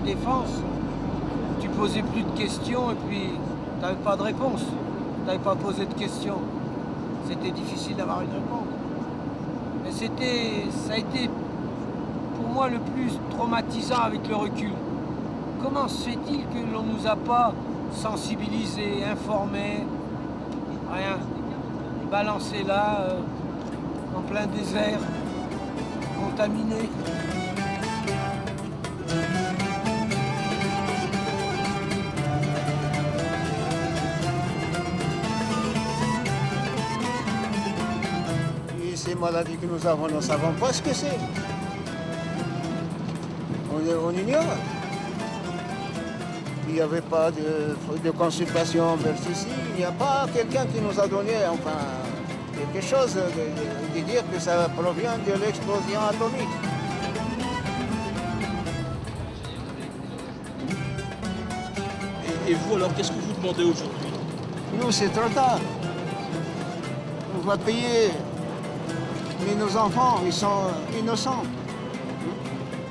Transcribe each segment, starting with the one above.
défense, tu posais plus de questions et puis tu n'avais pas de réponse. Tu n'avais pas posé de questions. C'était difficile d'avoir une réponse. Mais ça a été pour moi le plus traumatisant avec le recul. Comment se fait-il que l'on ne nous a pas sensibilisés, informés, rien, balancés là, en plein désert, contaminés? Et ces maladies que nous avons, nous ne savons pas ce que c'est. On ignore. Il n'y avait pas de consultation vers ceci. Il n'y a pas quelqu'un qui nous a donné enfin, quelque chose de dire que ça provient de l'explosion atomique. Et vous alors, qu'est-ce que vous demandez aujourd'hui? Nous, c'est trop tard. On va payer. Mais nos enfants, ils sont innocents.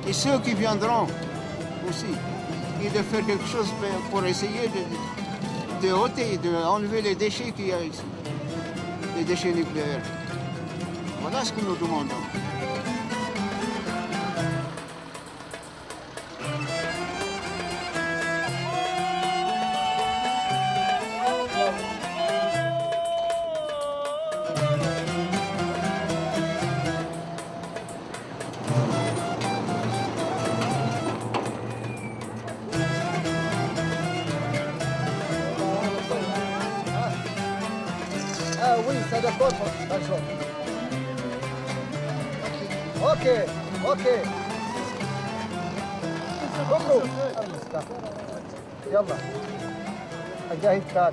Et ceux qui viendront aussi. Et de faire quelque chose pour essayer de ôter, d'enlever les déchets qu'il y a ici. Les déchets nucléaires. Voilà ce que nous demandons. Ah oui, ça d'accord, d'accord. Ok, ok. كله يلا اجاهد كان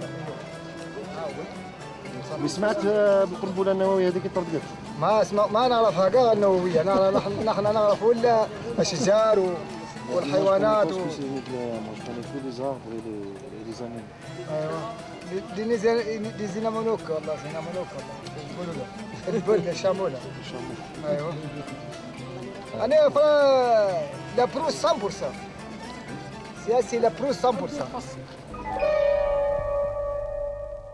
سمعت بالقنبله النوويه هذيك طردقت. ما نعرفها قال النوويه، نحن نعرف ولا الاشجار والحيوانات ايوه دي زينامونوك والله زينامونوك يقولوا له البن الشاموله ايوه انا لا بروس 100% سياسي لا بروس 100%.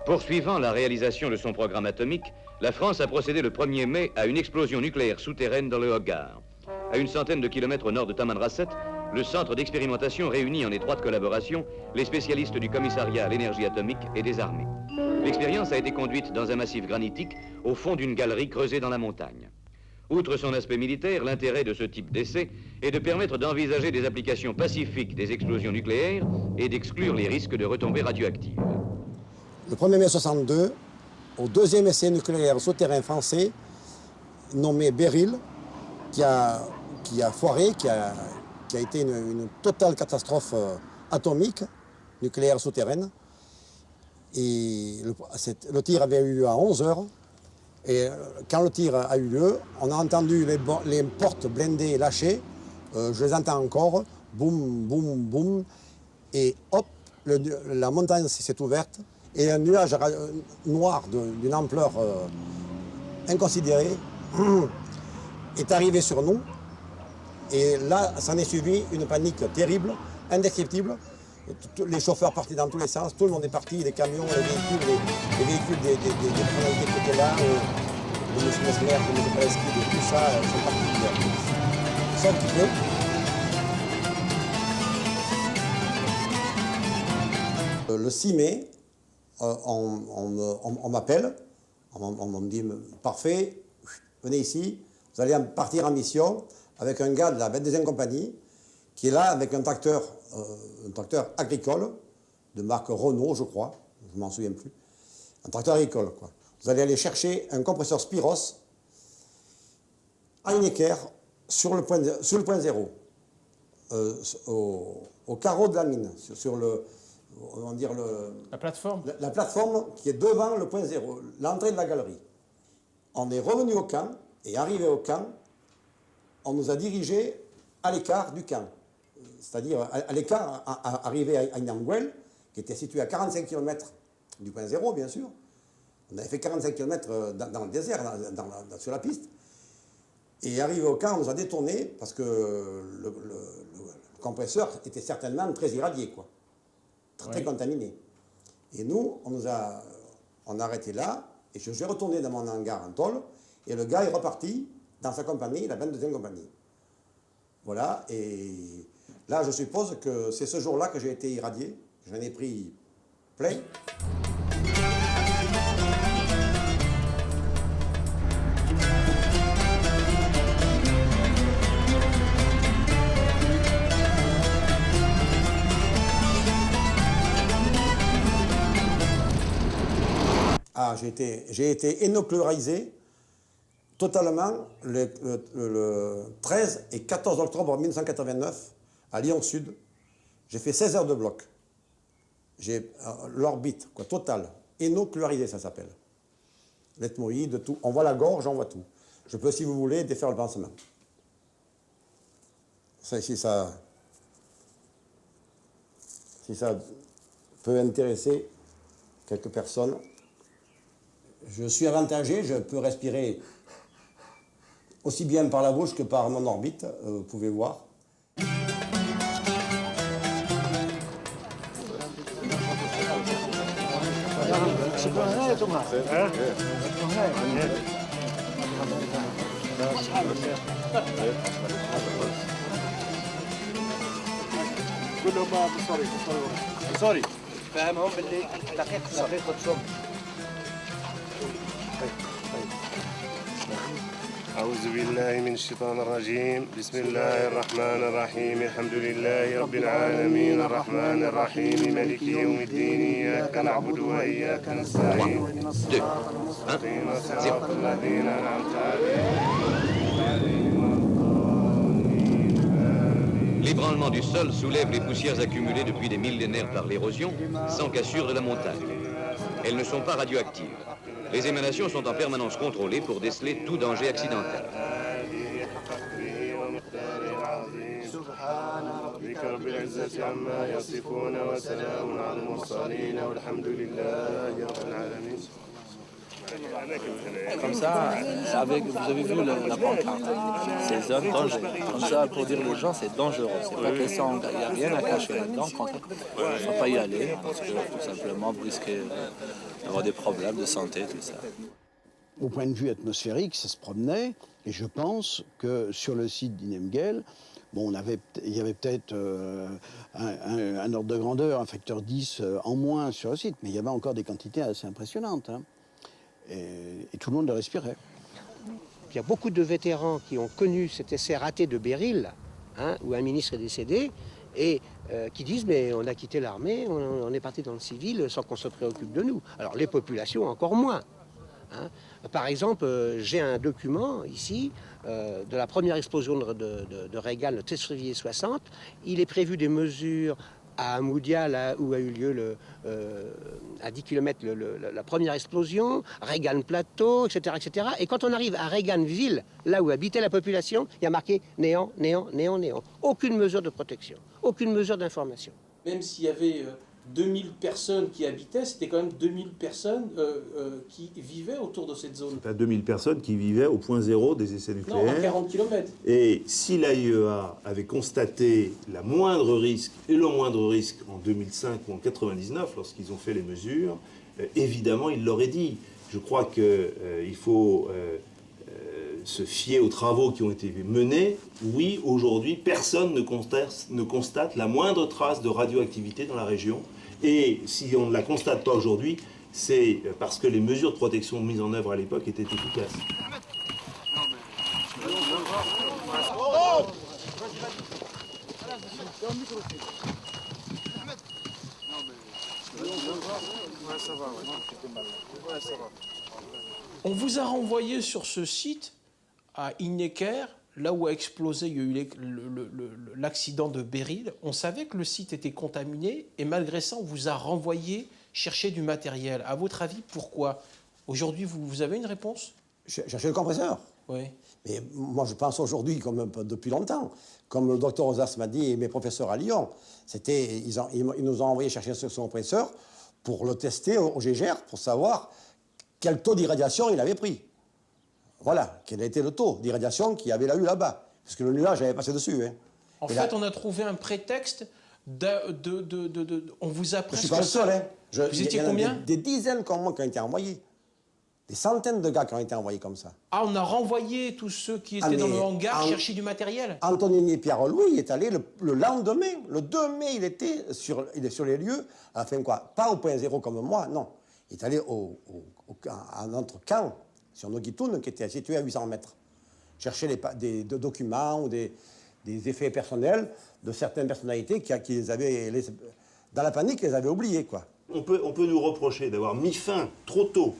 Poursuivant la réalisation de son programme atomique, la France a procédé le 1er mai à une explosion nucléaire souterraine dans le Hogar. À une centaine de kilomètres au nord de Tamanrasset, le centre d'expérimentation réunit en étroite collaboration les spécialistes du commissariat à l'énergie atomique et des armées. L'expérience a été conduite dans un massif granitique au fond d'une galerie creusée dans la montagne. Outre son aspect militaire, l'intérêt de ce type d'essai est de permettre d'envisager des applications pacifiques des explosions nucléaires et d'exclure les risques de retombées radioactives. Le 1er mai 62, au deuxième essai nucléaire souterrain français, nommé Beryl, qui a foiré, qui a été une totale catastrophe atomique, nucléaire souterraine. Et le tir avait eu lieu à 11 heures. Et quand le tir a eu lieu, on a entendu les portes blindées lâcher. Je les entends encore. Boum, boum, boum. Et hop, la montagne s'est ouverte. Et un nuage noir d'une ampleur inconsidérée est arrivé sur nous. Et là, s'en est suivi une panique terrible, indescriptible. Les chauffeurs partaient dans tous les sens, tout le monde est parti, les camions, les véhicules des personnalités qui étaient là, de M. Mesmer, de M. Paleski, de tout ça, sont partis. Sauf que le 6 mai, on m'appelle, on me dit parfait, venez ici, vous allez partir en mission avec un gars de la 22e compagnie qui est là avec un tracteur agricole de marque Renault, je crois, je ne m'en souviens plus, un tracteur agricole, quoi. Vous allez aller chercher un compresseur Spiros à Hinecker sur le point zéro, au carreau de la mine, la plateforme. La plateforme qui est devant le point zéro, l'entrée de la galerie. On est revenu au camp, et arrivé au camp, on nous a dirigés à l'écart du camp. C'est-à-dire à l'écart, arrivé à Inanguel, qui était situé à 45 km du point zéro, bien sûr. On avait fait 45 km dans le désert, sur la piste. Et arrivé au camp, on nous a détournés parce que le compresseur était certainement très irradié, quoi. Très contaminé. Et nous, on a arrêté là, et je suis retourné dans mon hangar en tôle, et le gars est reparti dans sa compagnie, la 22e compagnie. Voilà, et là, je suppose que c'est ce jour-là que j'ai été irradié. J'en ai pris plein. Ah, j'ai été énucléarisé totalement le 13 et 14 octobre 1989 à Lyon Sud. J'ai fait 16 heures de bloc. J'ai l'orbite, quoi, totale. Énucléarisé, ça s'appelle. L'ethmoïde, tout. On voit la gorge, on voit tout. Je peux, si vous voulez, défaire le pansement. Ça, si ça peut intéresser quelques personnes. Je suis avantagé, je peux respirer aussi bien par la bouche que par mon orbite, vous pouvez voir. سوري فاهمهم باللي دقيقة صب. أعوذ بالله من الشيطان الرجيم بسم الله الرحمن الرحيم الحمد لله رب العالمين الرحمن الرحيم مالك يوم الدين إياك نعبد وإياك نستعين اهدنا الصراط المستقيم صراط الذين أنعمت عليهم. L'ébranlement du sol soulève les poussières accumulées depuis des millénaires par l'érosion, sans cassure de la montagne. Elles ne sont pas radioactives. Les émanations sont en permanence contrôlées pour déceler tout danger accidentel. Comme ça, vous avez vu la pancarte, c'est zone dangereux. Comme ça, pour dire aux gens, c'est dangereux. C'est pas question, il n'y a rien à cacher là-dedans. Il ne faut pas y aller parce que tout simplement, vous risquez d'avoir des problèmes de santé, tout ça. Au point de vue atmosphérique, ça se promenait, et je pense que sur le site d'Inemgel, bon, il y avait peut-être un ordre de grandeur, un facteur 10 en moins sur le site, mais il y avait encore des quantités assez impressionnantes. Hein. Et tout le monde le respirait. Il y a beaucoup de vétérans qui ont connu cet essai raté de Beryl, hein, où un ministre est décédé, et qui disent mais on a quitté l'armée, on est parti dans le civil sans qu'on se préoccupe de nous. Alors les populations encore moins. Hein. Par exemple, j'ai un document ici de la première explosion de Reagan le 13 février 60. Il est prévu des mesures à Moudia, là où a eu lieu à 10 km la première explosion, Reagan Plateau, etc., etc. Et quand on arrive à Reaganville, là où habitait la population, il y a marqué néant, néant, néant, néant. Aucune mesure de protection, aucune mesure d'information. Même s'il y avait 2000 personnes qui habitaient, c'était quand même 2000 personnes qui vivaient autour de cette zone. Pas 2000 personnes qui vivaient au point zéro des essais nucléaires. Non, à 40 km. Et si l'AIEA avait constaté le moindre risque en 2005 ou en 99, lorsqu'ils ont fait les mesures, évidemment, ils l'auraient dit. Je crois qu'il faut se fier aux travaux qui ont été menés. Oui, aujourd'hui, personne ne constate la moindre trace de radioactivité dans la région. Et si on ne la constate pas aujourd'hui, c'est parce que les mesures de protection mises en œuvre à l'époque étaient efficaces. On vous a renvoyé sur ce site à Inneker, là où a explosé, il y a eu l'accident de Beryl. On savait que le site était contaminé et malgré ça, on vous a renvoyé chercher du matériel. À votre avis, pourquoi? Aujourd'hui, vous avez une réponse? Chercher le compresseur. Oui. Mais moi, je pense aujourd'hui, comme depuis longtemps, comme le docteur Ozas m'a dit et mes professeurs à Lyon, ils nous ont envoyé chercher ce compresseur pour le tester au GGR, pour savoir quel taux d'irradiation il avait pris. Voilà, quel était le taux d'irradiation qu'il y avait eu là-bas. Parce que le nuage avait passé dessus. Hein. En fait, on a trouvé un prétexte on vous a Je presque... suis pas le seul, hein. Vous étiez combien? Des dizaines comme moi qui ont été envoyés. Des centaines de gars qui ont été envoyés comme ça. Ah, on a renvoyé tous ceux qui étaient dans le hangar chercher du matériel? Antonini Pierre-Louis est allé le lendemain, le 2 mai, il est sur les lieux, enfin quoi, pas au point zéro comme moi, non. Il est allé à notre camp, sur Noguitoun, qui était situé à 800 mètres, chercher des documents ou des effets personnels de certaines personnalités qui les avaient, dans la panique, les avaient oubliés, quoi. On peut nous reprocher d'avoir mis fin trop tôt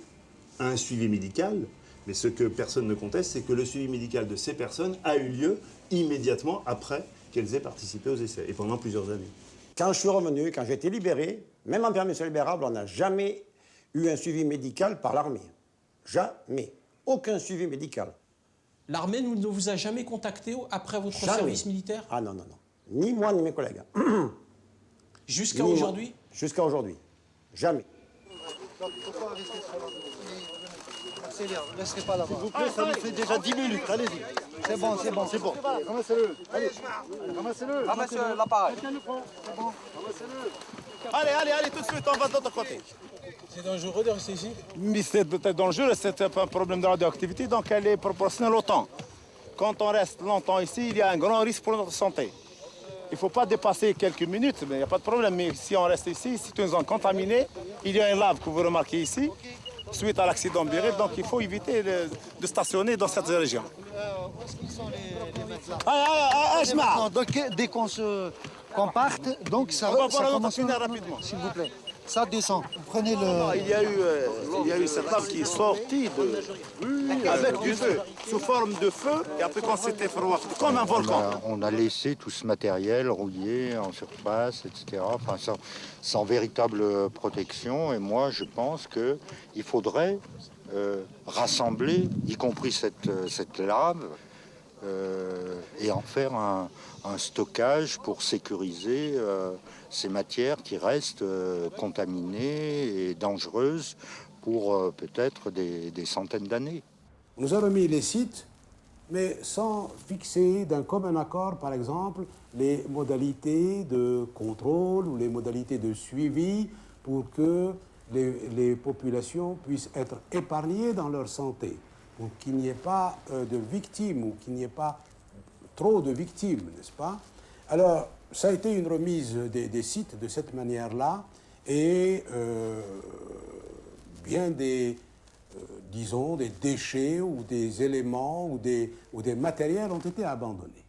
à un suivi médical, mais ce que personne ne conteste, c'est que le suivi médical de ces personnes a eu lieu immédiatement après qu'elles aient participé aux essais, et pendant plusieurs années. Quand je suis revenu, quand j'ai été libéré, même en permission libérable, on n'a jamais eu un suivi médical par l'armée. Jamais. Aucun suivi médical. L'armée ne vous a jamais contacté après votre service militaire? Ah non, non, non. Ni moi, ni mes collègues. Jusqu'à aujourd'hui? Jusqu'à aujourd'hui. Jamais. Accélère, ne laissez pas là-bas. S'il vous plaît, ça nous fait déjà 10 minutes, allez-y. C'est bon, c'est bon, c'est bon. Ramassez-le, allez, ramassez-le. Ramassez l'appareil. C'est bon, ramassez-le. Allez, tout de suite, on va de l'autre côté. C'est dangereux de rester ici? Mais c'est peut-être dangereux, c'est un problème de radioactivité, donc elle est proportionnelle au temps. Quand on reste longtemps ici, il y a un grand risque pour notre santé. Il ne faut pas dépasser quelques minutes, mais il n'y a pas de problème. Mais si on reste ici, c'est une zone contaminée. Il y a une lave que vous remarquez ici, suite à l'accident Beryl, donc il faut éviter de stationner dans cette région. Où est-ce qu'ils sont les mecs là? Donc dès qu'on parte, donc ça commence rapidement. S'il vous plaît. Ça descend. Prenez le... Non, il y a eu cette lave qui est sortie avec du feu, sous forme de feu, et après quand c'était froid, comme un volcan. On a laissé tout ce matériel rouillé en surface, etc., enfin, sans véritable protection. Et moi, je pense qu'il faudrait rassembler, y compris cette lave, et en faire un stockage pour sécuriser ces matières qui restent contaminées et dangereuses pour peut-être des centaines d'années. On nous a remis les sites, mais sans fixer d'un commun accord, par exemple, les modalités de contrôle ou les modalités de suivi pour que les populations puissent être épargnées dans leur santé, pour qu'il n'y ait pas de victimes ou qu'il n'y ait pas trop de victimes, n'est-ce pas? Alors, ça a été une remise des sites de cette manière-là, et bien disons, des déchets ou des éléments ou des matériels ont été abandonnés.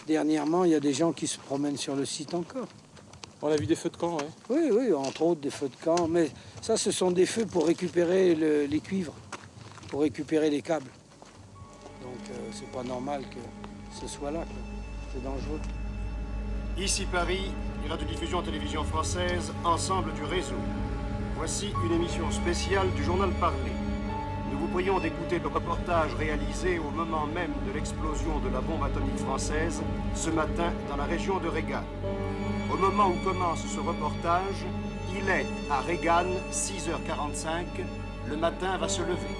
Dernièrement, il y a des gens qui se promènent sur le site encore. On a vu des feux de camp, oui. Oui, entre autres des feux de camp, mais ça, ce sont des feux pour récupérer les cuivres, pour récupérer les câbles. Donc, c'est pas normal que ce soit là, quoi. C'est dangereux. Ici Paris, radiodiffusion télévision française, ensemble du réseau. Voici une émission spéciale du journal Parlé. Nous vous prions d'écouter le reportage réalisé au moment même de l'explosion de la bombe atomique française, ce matin dans la région de Regan. Au moment où commence ce reportage, il est à Regan, 6h45, le matin va se lever.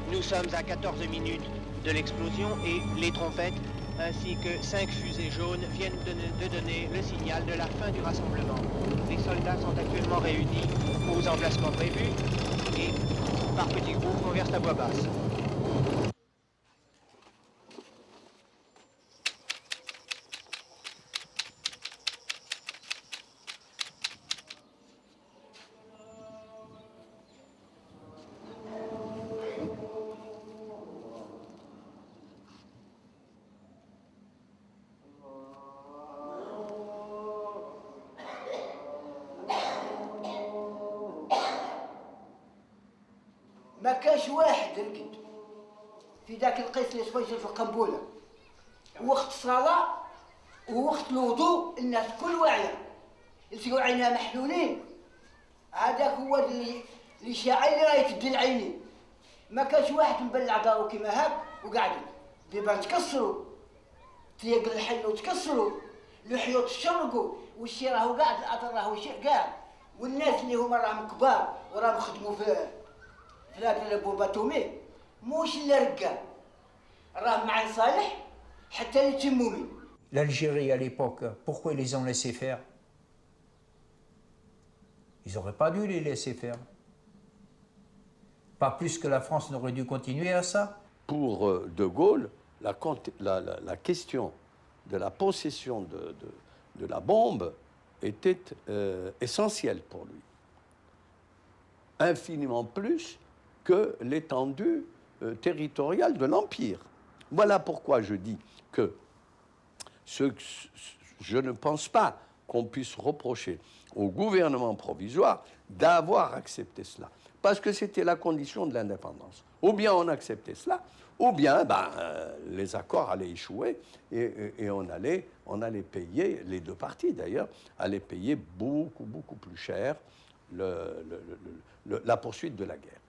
Nous sommes à 14 minutes de l'explosion et les trompettes ainsi que 5 fusées jaunes viennent de donner le signal de la fin du rassemblement. Les soldats sont actuellement réunis aux emplacements prévus et par petits groupes on verse à voix basse. ما كانش واحد رقد في ذاك القيس اللي تفجر في القنبله. وقت الصلاه ووقت الوضوء الناس كل واعيه يلتقوا عينها محلولين. هذاك هو الاشاعه اللي راهي تدي العينين. ما كانش واحد مبلع دارو كيما هاك وقعدوا دابا تكسروا تياق الحي وتكسروا الحيوط تشرقوا والشي راهو قاعد الاثر راهو قاعد والناس اللي هما راهم كبار وراهم خدموا في هذا بوباتومي موش اللي رقا راهم مع صالح حتى التمومي. L'Algérie à l'époque, pourquoi ils les ont laissés faire? Ils n'auraient pas dû les laisser faire. Pas plus que la France n'aurait dû continuer à ça. Pour De Gaulle, la question de la possession de la bombe était essentielle pour lui. Infiniment plus que l'étendue territoriale de l'Empire. Voilà pourquoi je dis que je ne pense pas qu'on puisse reprocher au gouvernement provisoire d'avoir accepté cela, parce que c'était la condition de l'indépendance. Ou bien on acceptait cela, ou bien les accords allaient échouer et on allait payer, les deux parties d'ailleurs, allaient payer beaucoup plus cher la poursuite de la guerre.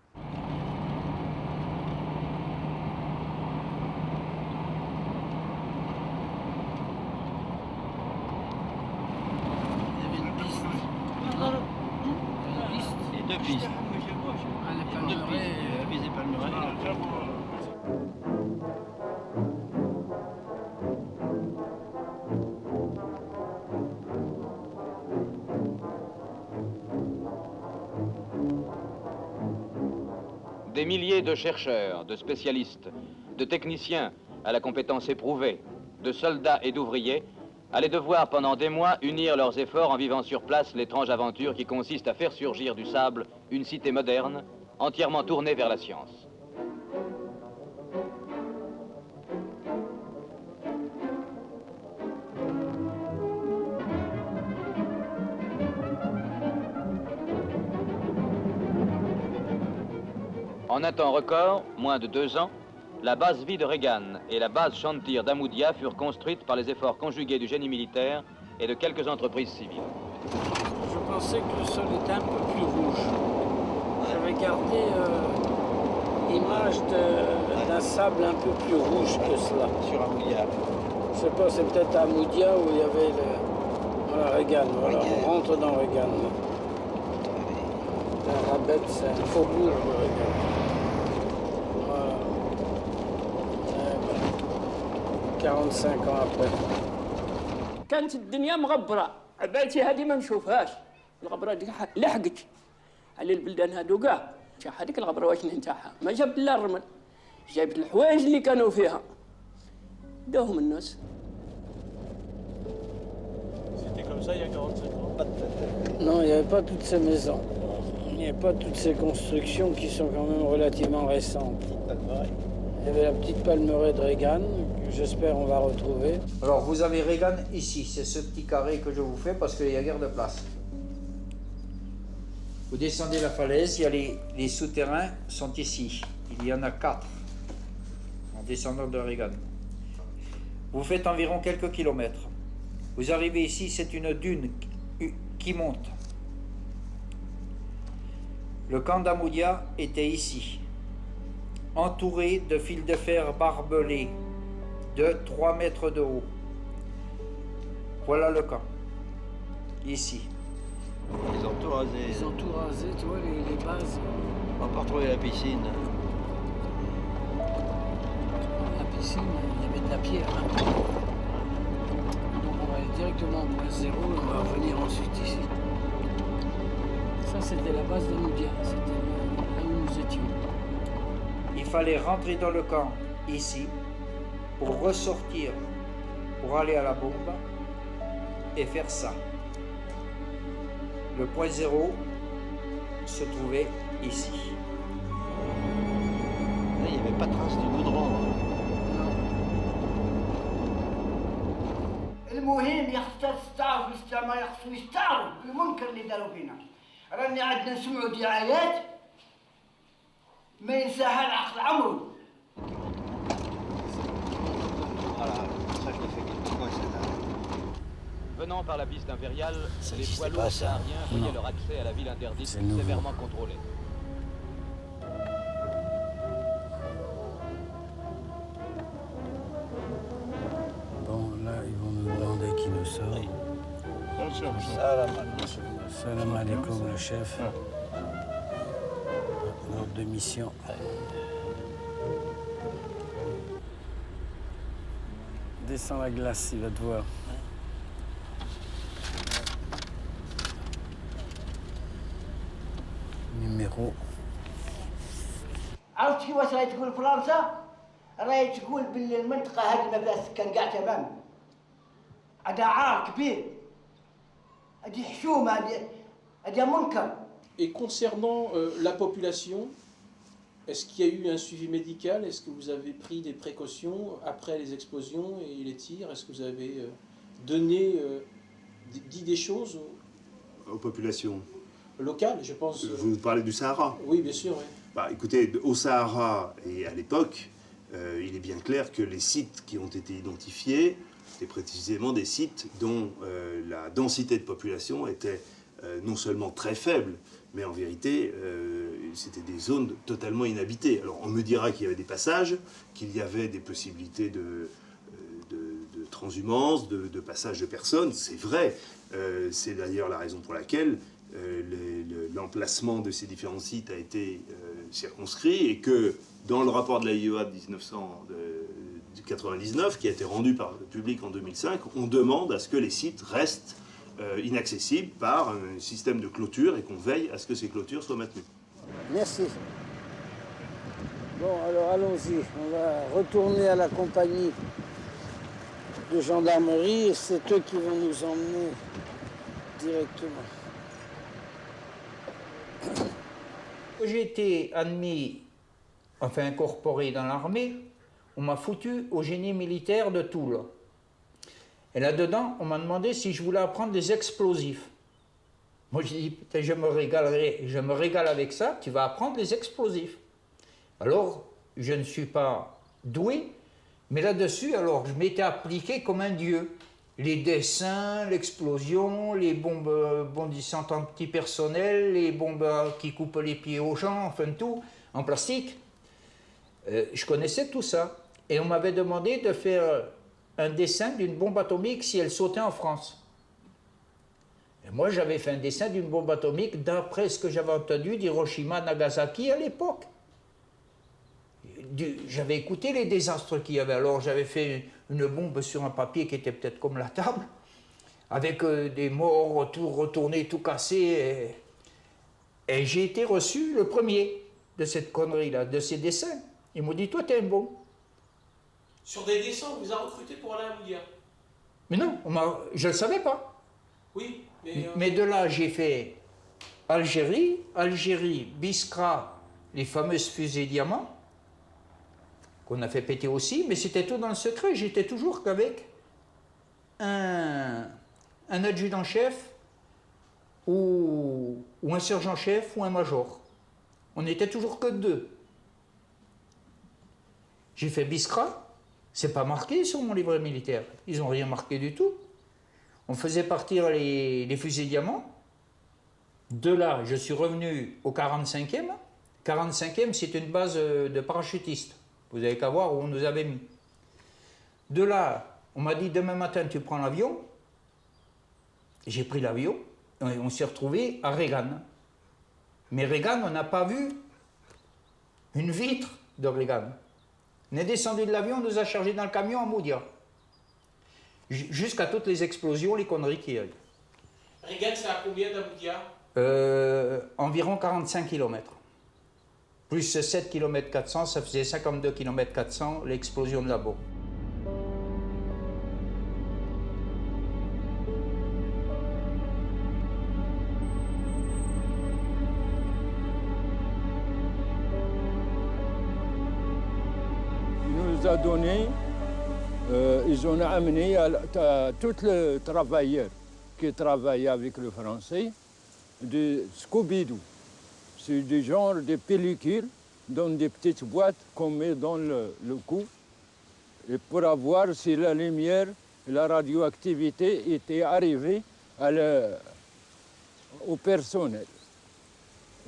Des milliers de chercheurs, de spécialistes, de techniciens à la compétence éprouvée, de soldats et d'ouvriers allaient devoir pendant des mois unir leurs efforts en vivant sur place l'étrange aventure qui consiste à faire surgir du sable une cité moderne, entièrement tournée vers la science. En un temps record, moins de 2 ans, la base vie de Regan et la base Chantir d'Amoudia furent construites par les efforts conjugués du génie militaire et de quelques entreprises civiles. Je pensais que le sol était un peu plus rouge. J'avais gardé l'image d'un sable un peu plus rouge que cela. Sur Amoudia. Je sais pas, c'est peut-être à Amoudia où il y avait voilà, Regan. Voilà, on rentre dans Regan. La Rabette, c'est un faubourg de Regan. Voilà. 45 ans après. كانت الدنيا مغبرة، عبايتي هذه ما نشوفهاش، الغبرة دي لحقت على البلدان هادو كاع، شاح هذيك الغبرة واش نتاعها، ما جاب لا الرمل، جابت الحوايج اللي كانوا فيها، داهم الناس. C'était comme ça il y a 45 ans. Non, il n'y avait pas toutes ces maisons. Il n'y avait pas toutes ces constructions qui sont quand même relativement récentes. Il y avait la petite palmeraie de Regan, que j'espère on va retrouver. Alors vous avez Regan ici, c'est ce petit carré que je vous fais parce qu'il y a guère de place. Vous descendez la falaise, il y a les souterrains sont ici. Il y en a 4 en descendant de Regan. Vous faites environ quelques kilomètres. Vous arrivez ici, c'est une dune qui monte. Le camp d'Amoudia était ici, entouré de fils de fer barbelés de 3 mètres de haut. Voilà le camp, ici. Ils ont tout rasé. Ils ont tout rasé, tu vois, les bases. On va pas retrouver la piscine. La piscine, il y avait de la pierre. Hein. Donc on va aller directement au point 0 et on va revenir ensuite ici. Ça, c'était la base de Noudia, c'était là où nous étions. Il fallait rentrer dans le camp, ici, pour ressortir, pour aller à la bombe et faire ça. Le point 0 se trouvait ici. Là, il n'y avait pas de trace de goudron. المهم يخصها تستعرف ما يخصو يستعرف المنكر اللي داروا فينا. راني عندنا نسمعوا دعايات ما ينساها العقل عمره. Venant par la piste impériale, les poids lourds sahariens voyaient leur accès à la ville interdite sévèrement contrôlé. Salam alaikum, le chef. Ordre de mission. Descends la glace, il va te voir. Numéro. عرفت كيفاش راهي تقول فرنسا؟ راهي تقول باللي المنطقة هذه ما فيها سكان كاع تماما. هذا عار كبير. هذه حشومة هذه منكر. Et concernant la population, est-ce qu'il y a eu un suivi médical? Est-ce que vous avez pris des précautions après les explosions et les tirs? Est-ce que vous avez dit des choses aux populations locales, je pense? Vous parlez du Sahara? Oui, bien sûr, oui. Bah, écoutez, au Sahara et à l'époque, il est bien clair que les sites qui ont été identifiés, c'est précisément des sites dont la densité de population était non seulement très faible, mais en vérité, c'était des zones totalement inhabitées. Alors, on me dira qu'il y avait des passages, qu'il y avait des possibilités de transhumance, de passage de personnes. C'est vrai. C'est d'ailleurs la raison pour laquelle l'emplacement de ces différents sites a été circonscrit et que dans le rapport de l'AIEA de 1999, qui a été rendu par le public en 2005, on demande à ce que les sites restent inaccessibles par un système de clôture et qu'on veille à ce que ces clôtures soient maintenues. Merci. Bon, alors allons-y. On va retourner à la compagnie de gendarmerie et c'est eux qui vont nous emmener directement. J'ai été admis, enfin incorporé dans l'armée, on m'a foutu au génie militaire de Toul. Et là-dedans, on m'a demandé si je voulais apprendre des explosifs. Moi, j'ai dit, putain, je me régale avec ça, tu vas apprendre les explosifs. Alors, je ne suis pas doué, mais là-dessus, alors, je m'étais appliqué comme un dieu. Les dessins, l'explosion, les bombes bondissantes antipersonnelles, les bombes qui coupent les pieds aux gens, enfin tout, en plastique. Je connaissais tout ça. Et on m'avait demandé de faire un dessin d'une bombe atomique si elle sautait en France. Et moi, j'avais fait un dessin d'une bombe atomique d'après ce que j'avais entendu d'Hiroshima, Nagasaki à l'époque. J'avais écouté les désastres qu'il y avait. Alors, j'avais fait une bombe sur un papier qui était peut-être comme la table, avec des morts, tout retourné, tout cassé. Et j'ai été reçu le premier de cette connerie-là, de ces dessins. Ils m'ont dit, toi, t'es un bon. Sur des dessins, on vous a recruté pour aller à Moudia? Mais non, je ne le savais pas. Oui, mais de là, j'ai fait Algérie, Biskra, les fameuses fusées diamants, qu'on a fait péter aussi, mais c'était tout dans le secret. J'étais toujours qu'avec un adjudant-chef ou un sergent-chef ou un major. On n'était toujours que deux. J'ai fait Biskra, c'est pas marqué sur mon livret militaire. Ils n'ont rien marqué du tout. On faisait partir les fusées diamants. De là, je suis revenu au 45e. 45e, c'est une base de parachutistes. Vous n'avez qu'à voir où on nous avait mis. De là, on m'a dit, demain matin, tu prends l'avion. J'ai pris l'avion et on s'est retrouvé à Regan. Mais Regan, on n'a pas vu une vitre de Regan. On est descendu de l'avion, on nous a chargés dans le camion à Moudia. Jusqu'à toutes les explosions, les conneries qu'il y a eu. Regan, c'est à combien d'Amoudia? Environ 45 km. Plus 7 km 400, ça faisait 52 km 400, l'explosion de la bombe. Il nous a donné, ils ont amené à tous les travailleurs qui travaillaient avec le français de Scooby-Doo. C'est du genre de pellicules dans des petites boîtes qu'on met dans le cou et pour voir si la lumière et la radioactivité étaient arrivées au personnel.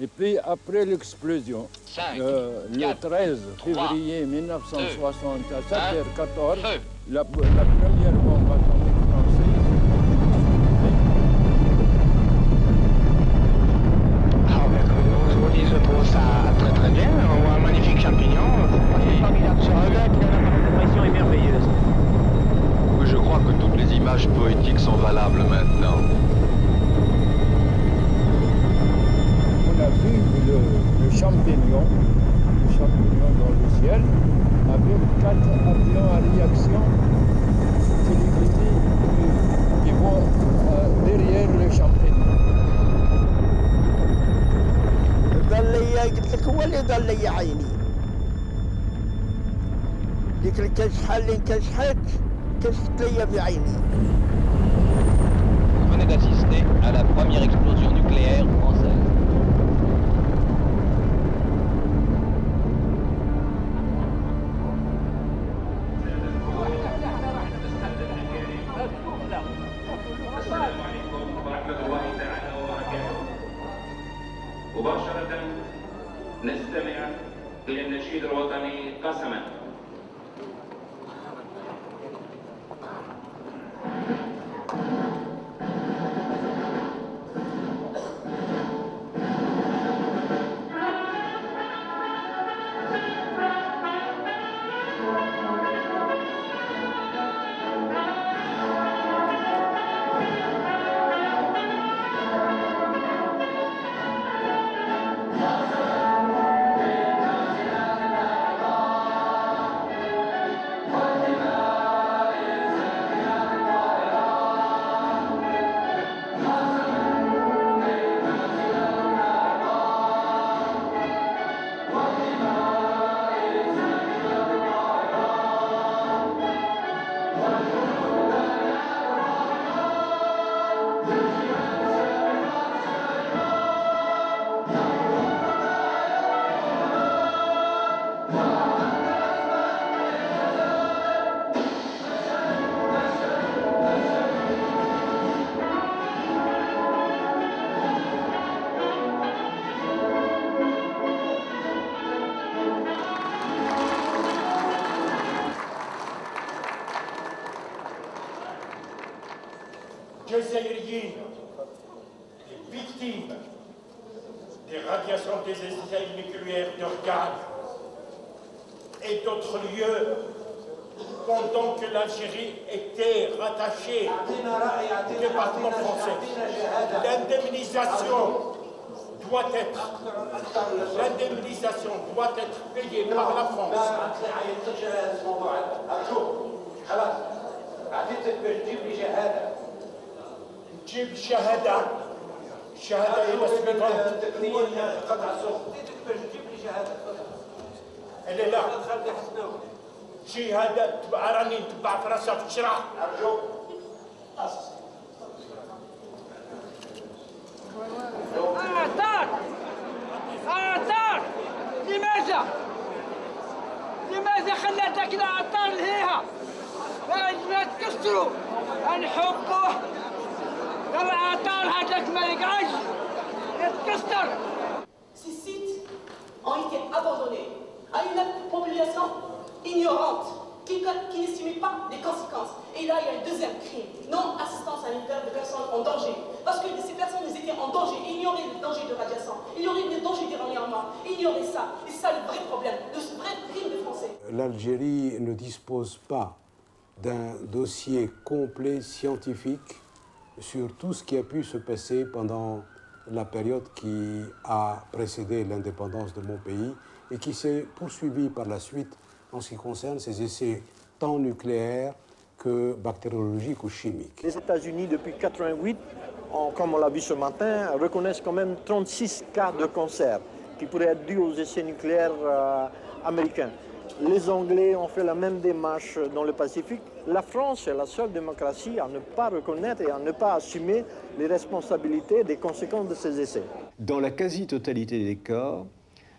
Et puis après l'explosion, le 13 février 1960 à 7h14, la première bombe atomique française Nord. On a vu le champignon dans le ciel, avec 4 avions à réaction télévisés qui vont derrière le champignon. قال لي قلت لك هو اللي قال لي عيني ديك الكشحه اللي انكشحت كشفت لي بعيني. Vous venez d'assister à la première explosion nucléaire française. مباشرة نستمع إلى النشيد الوطني قسما. Jazairiens, les victimes des radiations des essais nucléaires d'Organe et d'autres lieux pendant que l'Algérie était rattachée au département français. L'indemnisation doit être payée par la France. جيب شهادة إلى السبيطار. اللي لا شهادة تبع راني تبع في راسها في الشرع. أرجوك. عطار لماذا خليتك كذا عطار الهيها؟ ما تكسروا نحبوه. Ces sites ont été abandonnés à une population ignorante qui n'estimait pas les conséquences. Et là, il y a le deuxième crime, non-assistance sanitaire de personnes en danger. Parce que ces personnes étaient en danger, ils ignoraient le danger de radiation, ils ignoraient le danger d'iraniement, ils ignoraient ça. Et c'est ça le vrai problème, le vrai crime des Français. L'Algérie ne dispose pas d'un dossier complet scientifique sur tout ce qui a pu se passer pendant la période qui a précédé l'indépendance de mon pays et qui s'est poursuivie par la suite en ce qui concerne ces essais tant nucléaires que bactériologiques ou chimiques. Les États-Unis, depuis 1988, comme on l'a vu ce matin, reconnaissent quand même 36 cas de cancer qui pourraient être dus aux essais nucléaires américains. Les Anglais ont fait la même démarche dans le Pacifique. La France est la seule démocratie à ne pas reconnaître et à ne pas assumer les responsabilités des conséquences de ces essais. Dans la quasi-totalité des cas,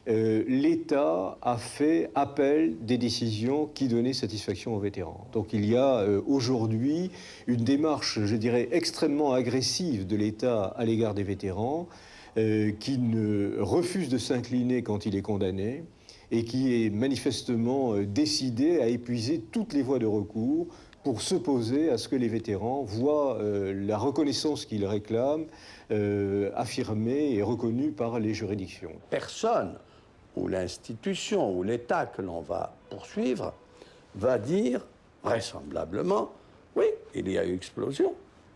l'État a fait appel des décisions qui donnaient satisfaction aux vétérans. Donc il y a aujourd'hui une démarche, je dirais, extrêmement agressive de l'État à l'égard des vétérans, qui ne refuse de s'incliner quand il est condamné, et qui est manifestement décidé à épuiser toutes les voies de recours pour s'opposer à ce que les vétérans voient la reconnaissance qu'ils réclament affirmée et reconnue par les juridictions. Personne, ou l'institution, ou l'État que l'on va poursuivre, va dire vraisemblablement, oui, il y a eu explosion,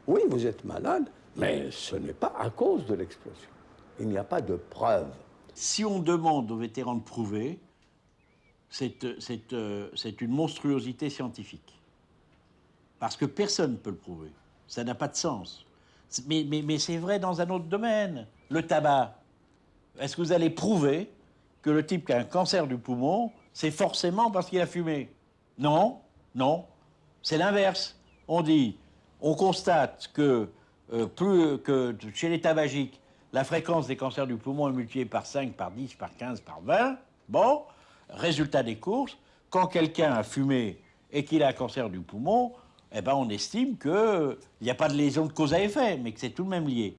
oui, vous êtes malade, mais ce n'est pas à cause de l'explosion. Il n'y a pas de preuve. Si on demande aux vétérans de prouver, c'est une monstruosité scientifique. Parce que personne ne peut le prouver. Ça n'a pas de sens. Mais c'est vrai dans un autre domaine. Le tabac. Est-ce que vous allez prouver que le type qui a un cancer du poumon, c'est forcément parce qu'il a fumé? Non, non. C'est l'inverse. On constate que plus que chez les tabagiques, la fréquence des cancers du poumon est multipliée par 5, par 10, par 15, par 20. Bon, résultat des courses, quand quelqu'un a fumé et qu'il a un cancer du poumon, eh ben on estime qu'il n'y a pas de lésion de cause à effet, mais que c'est tout de même lié.